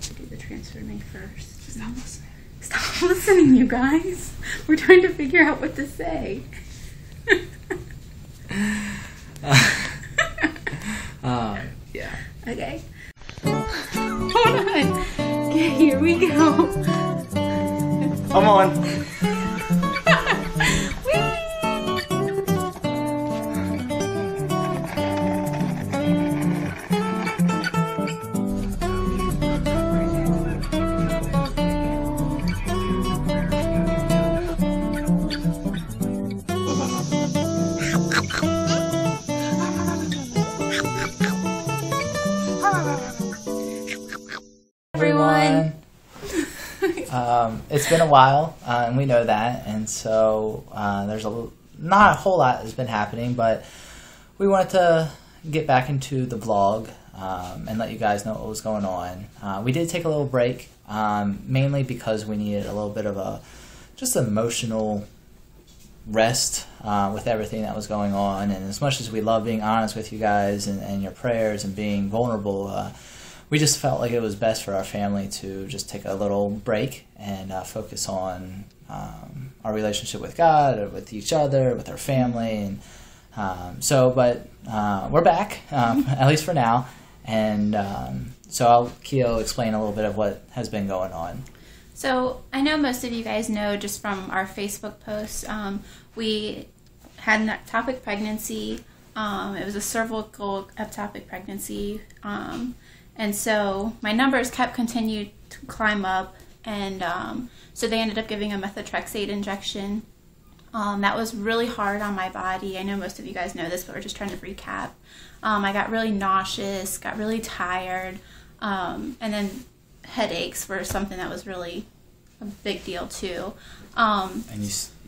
to do the transfer to May 1st. Stop listening. Stop listening, you guys. We're trying to figure out what to say. Yeah. Okay. Hold on. Okay, here we go. Come on. Everyone. It's been a while, and we know that, and so there's not a whole lot that's been happening, but we wanted to get back into the vlog and let you guys know what was going on. We did take a little break, mainly because we needed a little bit of just emotional rest with everything that was going on, and as much as we love being honest with you guys and your prayers and being vulnerable, we just felt like it was best for our family to just take a little break and focus on our relationship with God, or with each other, with our family, and but we're back, at least for now, and so I'll Keo explain a little bit of what has been going on. So I know most of you guys know just from our Facebook posts, we had an ectopic pregnancy. It was a cervical ectopic pregnancy. And so my numbers continued to climb up, and so they ended up giving a methotrexate injection. That was really hard on my body. I know most of you guys know this, but we're just trying to recap. I got really nauseous, got really tired, and then headaches were something that was really a big deal too. And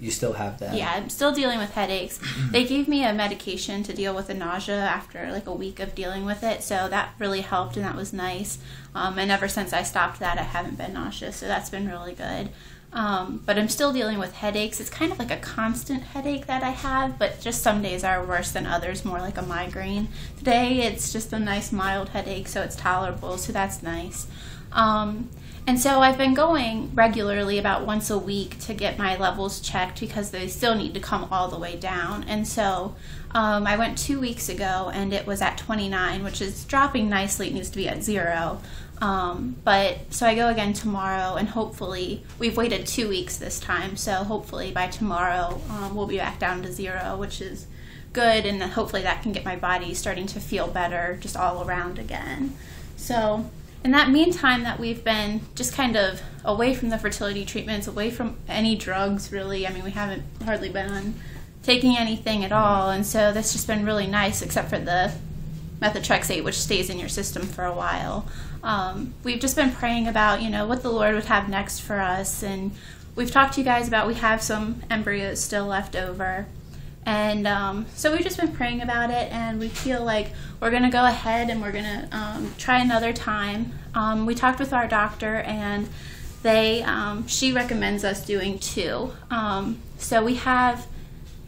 you still have that? Yeah, I'm still dealing with headaches. They gave me a medication to deal with the nausea after like a week of dealing with it, so that really helped, and that was nice. And ever since I stopped that, I haven't been nauseous, so that's been really good. But I'm still dealing with headaches. It's kind of like a constant headache that I have, but just some days are worse than others, more like a migraine. Today, it's just a nice mild headache, so it's tolerable, so that's nice. And so I've been going regularly about once a week to get my levels checked because they still need to come all the way down. And so I went 2 weeks ago and it was at 29, which is dropping nicely. It needs to be at 0. But so I go again tomorrow, and hopefully we've waited 2 weeks this time. So hopefully by tomorrow we'll be back down to 0, which is good. And then hopefully that can get my body starting to feel better just all around again. So in that meantime that we've been just kind of away from the fertility treatments, away from any drugs really. I mean, we haven't hardly been on taking anything at all, and so that's just been really nice, except for the methotrexate, which stays in your system for a while. We've just been praying about, what the Lord would have next for us, and we've talked to you guys about we have some embryos still left over. And so we've just been praying about it, and we feel like we're going to go ahead and we're going to try another time. We talked with our doctor, and she recommends us doing 2. So we have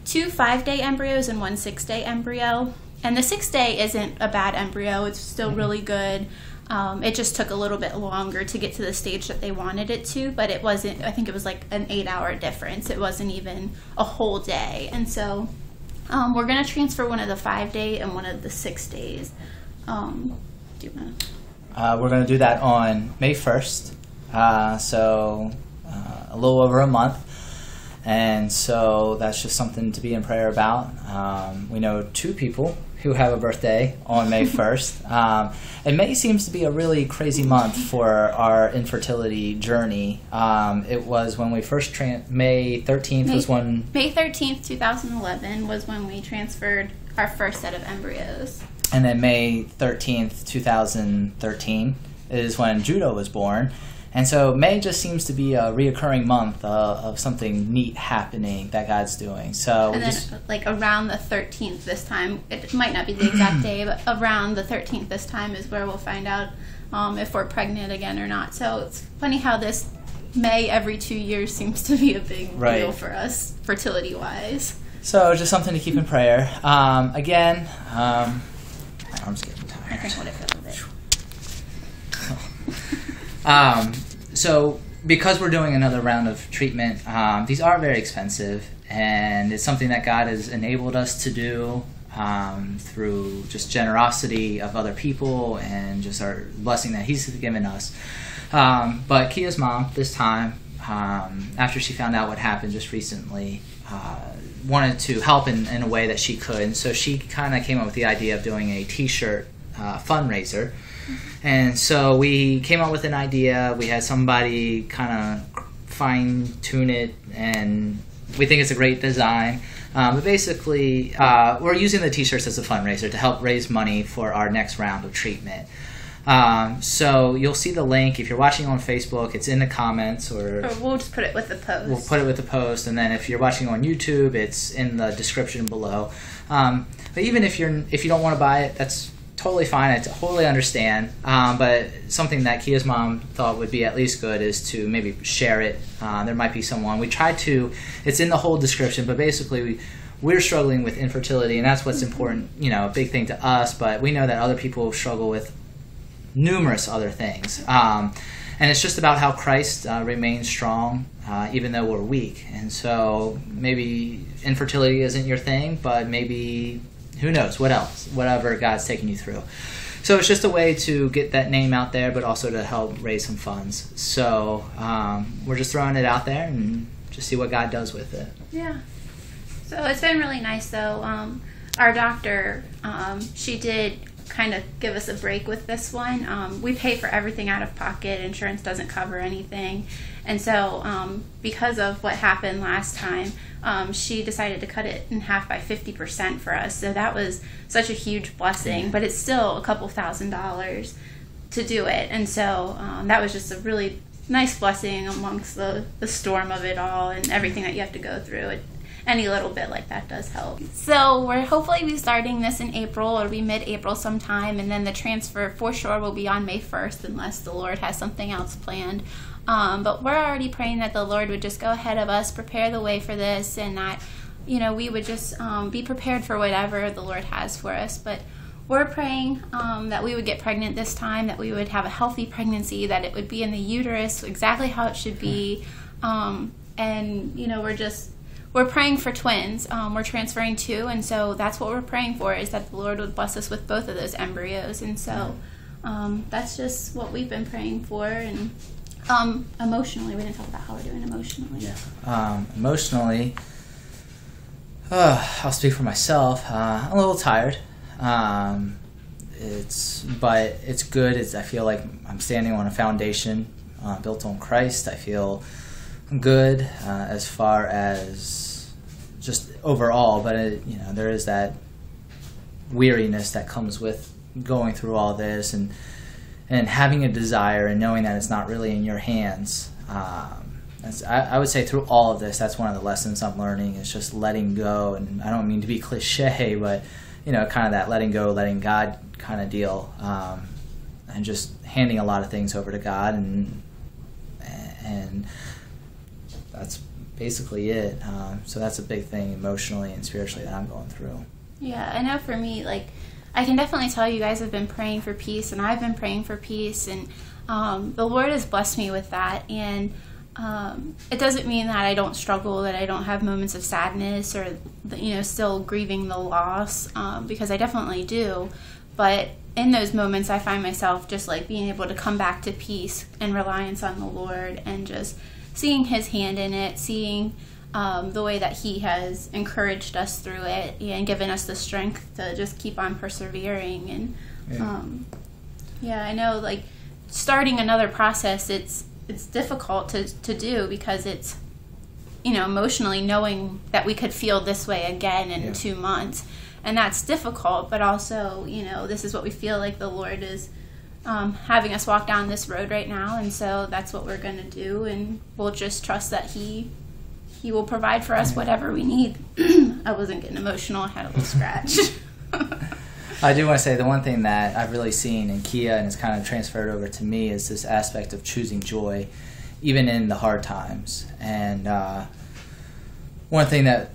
2 5-day embryos and 1 6-day embryo. And the 6-day isn't a bad embryo. It's still really good. It just took a little bit longer to get to the stage that they wanted it to, but it wasn't, I think it was like an 8-hour difference. It wasn't even a whole day. And so we're going to transfer one of the 5-day and one of the 6 days. Do you want to? We're going to do that on May 1st, so a little over a month. And so that's just something to be in prayer about. We know 2 people who have a birthday on May 1st. And May seems to be a really crazy month for our infertility journey. It was when we first May 13th was when... May 13th, 2011 was when we transferred our first set of embryos. And then May 13th, 2013 is when Judah was born. And so May just seems to be a reoccurring month of something neat happening that God's doing. So and then, like around the 13th this time, it might not be the exact day, but around the 13th this time is where we'll find out if we're pregnant again or not. So it's funny how this May every 2 years seems to be a big deal for us, fertility-wise. So just something to keep in prayer. Again, my arm's getting tired. I think what it feels a bit. So because we're doing another round of treatment, these are very expensive, and it's something that God has enabled us to do through just generosity of other people and just our blessing that He's given us. But Kia's mom, this time, after she found out what happened just recently, wanted to help in a way that she could. And so she kind of came up with the idea of doing a T-shirt fundraiser. And so we came up with an idea. We had somebody kind of fine-tune it, and we think it's a great design. But basically, we're using the T-shirts as a fundraiser to help raise money for our next round of treatment. So you'll see the link if you're watching on Facebook. It's in the comments, or we'll just put it with the post. We'll put it with the post, and then if you're watching on YouTube, it's in the description below. But even if you don't want to buy it, that's totally fine. I totally understand. But something that Kia's mom thought would be at least good is to maybe share it. There might be someone. We tried to. It's in the whole description, but basically we're struggling with infertility, and that's what's important. A big thing to us. But we know that other people struggle with numerous other things, and it's just about how Christ remains strong even though we're weak. And so maybe infertility isn't your thing, but maybe who knows what else, whatever God's taking you through. So it's just a way to get that name out there, but also to help raise some funds. So we're just throwing it out there and just see what God does with it. Yeah. So it's been really nice though. Our doctor, she did kind of give us a break with this one. We pay for everything out of pocket. Insurance doesn't cover anything. And so because of what happened last time, she decided to cut it in half by 50% for us. So that was such a huge blessing, but it's still a couple $1,000s to do it. And so that was just a really nice blessing amongst the storm of it all and everything that you have to go through. Any little bit like that does help. So we're hopefully be starting this in April. It'll be mid-April sometime, and then the transfer for sure will be on May 1st unless the Lord has something else planned. But we're already praying that the Lord would just go ahead of us, prepare the way for this, and that we would just be prepared for whatever the Lord has for us. But we're praying that we would get pregnant this time, that we would have a healthy pregnancy, that it would be in the uterus exactly how it should be, and we're praying for twins. We're transferring 2, and so that's what we're praying for, is that the Lord would bless us with both of those embryos. And so that's just what we've been praying for. And emotionally, we didn't talk about how we're doing emotionally. Yeah. Emotionally, I'll speak for myself. I'm a little tired. But it's good. I feel like I'm standing on a foundation built on Christ. I feel good as far as just overall, but there is that weariness that comes with going through all this and having a desire and knowing that it's not really in your hands. I would say through all of this, that's one of the lessons I'm learning, is just letting go. And I don't mean to be cliche, but kind of that letting go, letting God kind of deal, and just handing a lot of things over to God, and that's basically it. So that's a big thing emotionally and spiritually that I'm going through. Yeah, I know for me, I can definitely tell you guys have been praying for peace, and I've been praying for peace, and the Lord has blessed me with that. And it doesn't mean that I don't struggle, that I don't have moments of sadness or still grieving the loss, because I definitely do. But in those moments, I find myself just being able to come back to peace and reliance on the Lord, and just seeing His hand in it, seeing the way that He has encouraged us through it and given us the strength to just keep on persevering. And I know starting another process, it's difficult to do, because it's emotionally knowing that we could feel this way again in 2 months, and that's difficult. But also this is what we feel like the Lord is having us walk down this road right now, and so that's what we're going to do, and we'll just trust that He will provide for us whatever we need. I wasn't getting emotional. I had a little scratch. I do want to say the one thing that I've really seen in Kia, and it's kind of transferred over to me, is this aspect of choosing joy even in the hard times. And one thing that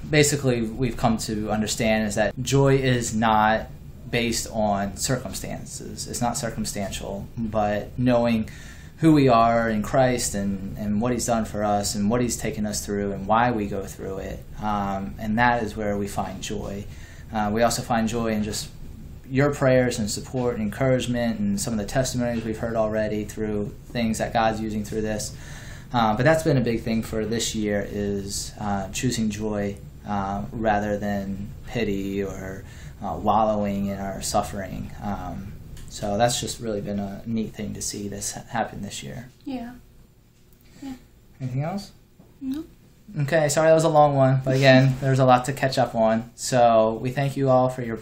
basically we've come to understand is that joy is not based on circumstances. It's not circumstantial, but knowing who we are in Christ and what he's done for us and what he's taken us through and why we go through it. And that is where we find joy. We also find joy in just your prayers and support and encouragement and some of the testimonies we've heard already through things that God's using through this. But that's been a big thing for this year is choosing joy rather than pity or wallowing in our suffering. So that's just really been a neat thing to see this happen this year. Yeah. Anything else? No. Okay, sorry that was a long one, but again, there's a lot to catch up on. So we thank you all for your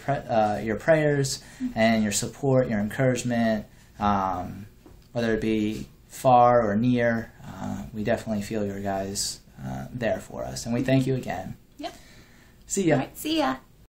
prayers and your support, your encouragement, whether it be far or near. We definitely feel your guys there for us, and we thank you again. Yep. See ya. All right, see ya.